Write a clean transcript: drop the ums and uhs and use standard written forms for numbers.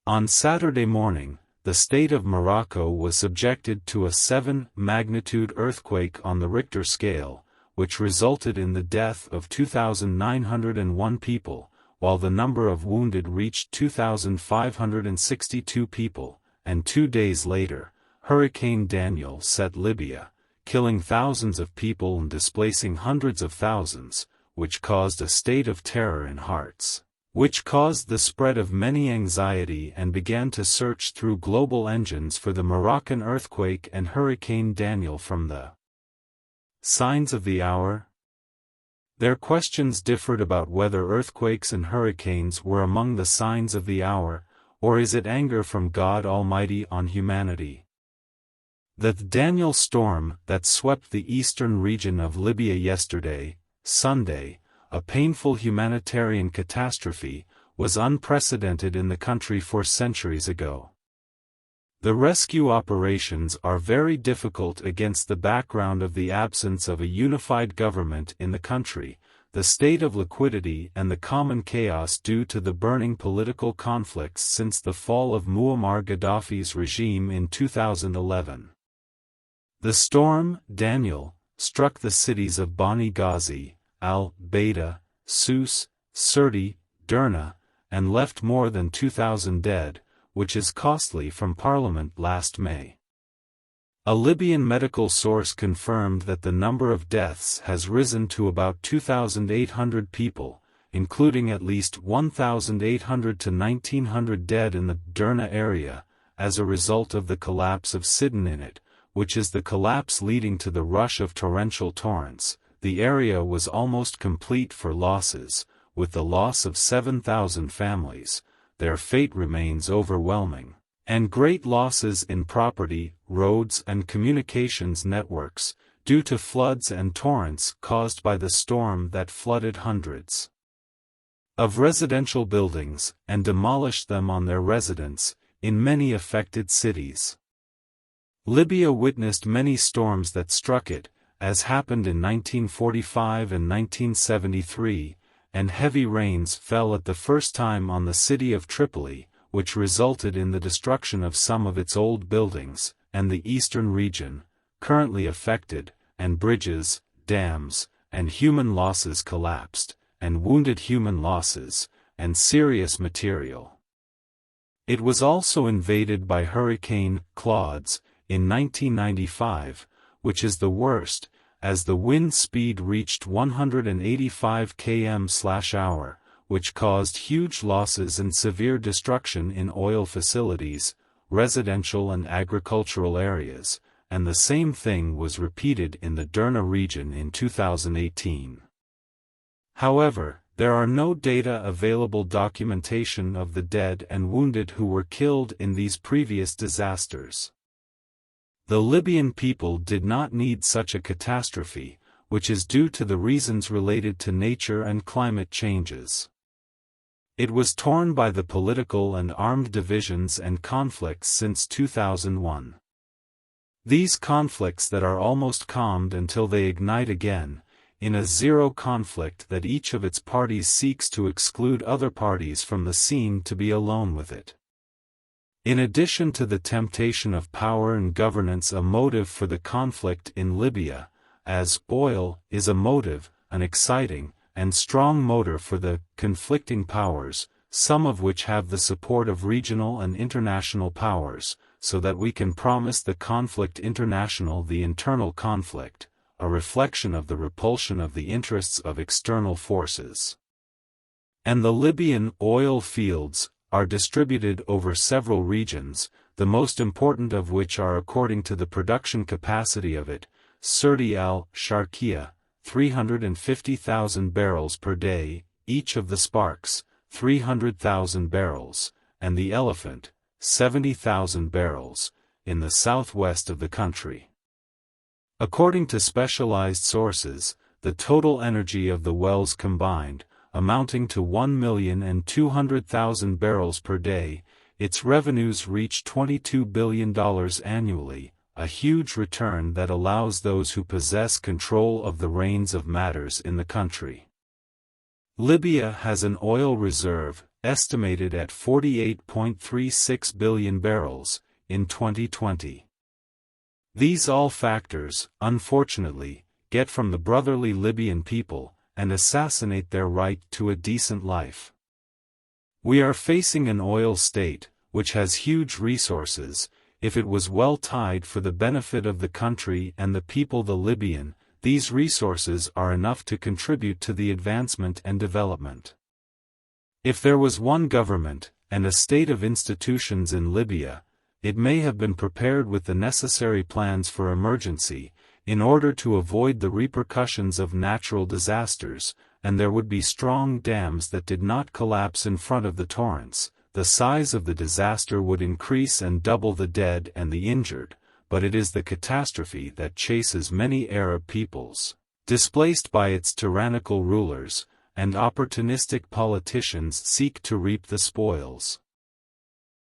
On Saturday morning, the state of Morocco was subjected to a 7-magnitude earthquake on the Richter scale, which resulted in the death of 2,901 people, while the number of wounded reached 2,562 people, and 2 days later, Hurricane Daniel set Libya, killing thousands of people and displacing hundreds of thousands, which caused a state of terror in hearts, which caused the spread of many anxiety and began to search through global engines for the Moroccan earthquake and Hurricane Daniel from the signs of the hour. Their questions differed about whether earthquakes and hurricanes were among the signs of the hour, or is it anger from God Almighty on humanity. The Daniel storm that swept the eastern region of Libya yesterday, Sunday, a painful humanitarian catastrophe, was unprecedented in the country 4 centuries ago. The rescue operations are very difficult against the background of the absence of a unified government in the country, the state of liquidity and the common chaos due to the burning political conflicts since the fall of Muammar Gaddafi's regime in 2011. The storm, Daniel, struck the cities of Bani Ghazi, Al-Baida, Sousse, Sirte, Derna, and left more than 2,000 dead, which is costly from Parliament last May. A Libyan medical source confirmed that the number of deaths has risen to about 2,800 people, including at least 1,800 to 1,900 dead in the Derna area, as a result of the collapse of Inundated, which is the collapse leading to the rush of torrential torrents. The area was almost complete for losses, with the loss of 7,000 families. Their fate remains overwhelming, and great losses in property, roads and communications networks, due to floods and torrents caused by the storm that flooded hundreds of residential buildings and demolished them on their residents, in many affected cities. Libya witnessed many storms that struck it, as happened in 1945 and 1973, and heavy rains fell at the first time on the city of Tripoli, which resulted in the destruction of some of its old buildings, and the eastern region, currently affected, and bridges, dams, and human losses collapsed, and wounded human losses, and serious material. It was also invaded by Hurricane Claude in 1995, which is the worst, as the wind speed reached 185 km/h, which caused huge losses and severe destruction in oil facilities, residential and agricultural areas, and the same thing was repeated in the Derna region in 2018. However, there are no data available documentation of the dead and wounded who were killed in these previous disasters. The Libyan people did not need such a catastrophe, which is due to the reasons related to nature and climate changes. It was torn by the political and armed divisions and conflicts since 2001. These conflicts that are almost calmed until they ignite again, in a zero conflict that each of its parties seeks to exclude other parties from the scene to be alone with it. In addition to the temptation of power and governance, a motive for the conflict in Libya, as oil is a motive, an exciting and strong motive for the conflicting powers, some of which have the support of regional and international powers, so that we can promise the conflict international the internal conflict, a reflection of the repulsion of the interests of external forces. And the Libyan oil fields are distributed over several regions, the most important of which are according to the production capacity of it, Sirte al-Sharqiya, 350,000 barrels per day, each of the Sparks, 300,000 barrels, and the Elephant, 70,000 barrels, in the southwest of the country. According to specialized sources, the total energy of the wells combined, amounting to 1,200,000 barrels per day, its revenues reach $22 billion annually, a huge return that allows those who possess control of the reins of matters in the country. Libya has an oil reserve, estimated at 48.36 billion barrels, in 2020. These all factors, unfortunately, get from the brotherly Libyan people, and assassinate their right to a decent life. We are facing an oil state, which has huge resources. If it was well tied for the benefit of the country and the people the Libyan, these resources are enough to contribute to the advancement and development. If there was one government, and a state of institutions in Libya, it may have been prepared with the necessary plans for emergency, in order to avoid the repercussions of natural disasters, and there would be strong dams that did not collapse in front of the torrents. The size of the disaster would increase and double the dead and the injured, but it is the catastrophe that chases many Arab peoples, displaced by its tyrannical rulers, and opportunistic politicians seek to reap the spoils.